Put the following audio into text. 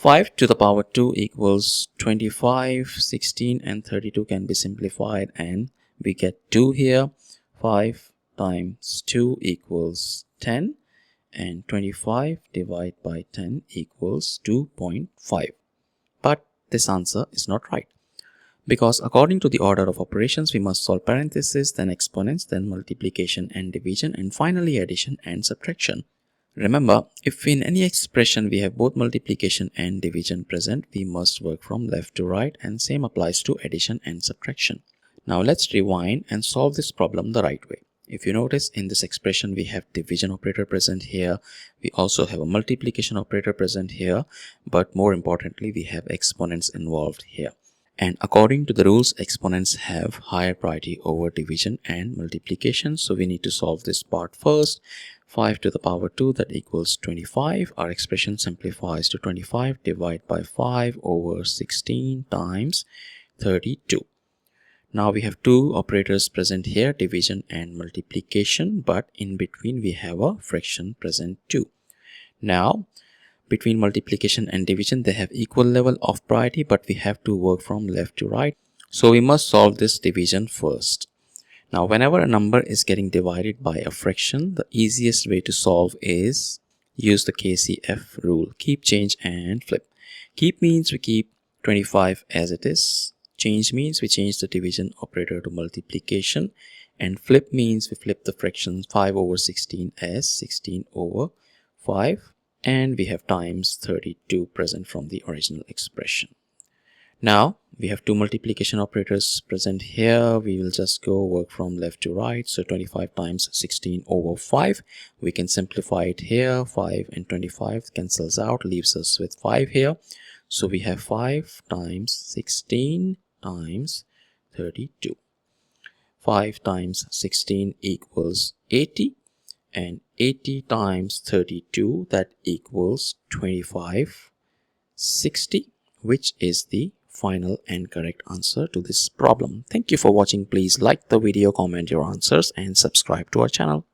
5 to the power 2 equals 25, 16 and 32 can be simplified and we get 2 here. 5 times 2 equals 10 and 25 divided by 10 equals 2.5. But this answer is not right, because according to the order of operations we must solve parentheses, then exponents, then multiplication and division, and finally addition and subtraction. Remember, if in any expression we have both multiplication and division present, we must work from left to right, and same applies to addition and subtraction. Now let's rewind and solve this problem the right way. If you notice, in this expression we have division operator present here, we also have a multiplication operator present here, but more importantly we have exponents involved here. And according to the rules, exponents have higher priority over division and multiplication, so we need to solve this part first. 5 to the power 2, that equals 25. Our expression simplifies to 25 divided by 5 over 16 times 32. Now we have two operators present here, division and multiplication, but in between we have a fraction present too. Now between multiplication and division they have equal level of priority, but we have to work from left to right, so we must solve this division first. Now whenever a number is getting divided by a fraction, the easiest way to solve is use the KCF rule: keep, change and flip. Keep means we keep 25 as it is, change means we change the division operator to multiplication, and flip means we flip the fraction 5 over 16 as 16 over 5, and we have times 32 present from the original expression. Now we have two multiplication operators present here. We will just go work from left to right. So 25 times 16 over 5. We can simplify it here. 5 and 25 cancels out, leaves us with 5 here. So we have 5 times 16 times 32. 5 times 16 equals 80. And 80 times 32, that equals 2560, which is the final and correct answer to this problem. Thank you for watching. Please like the video, comment your answers and subscribe to our channel.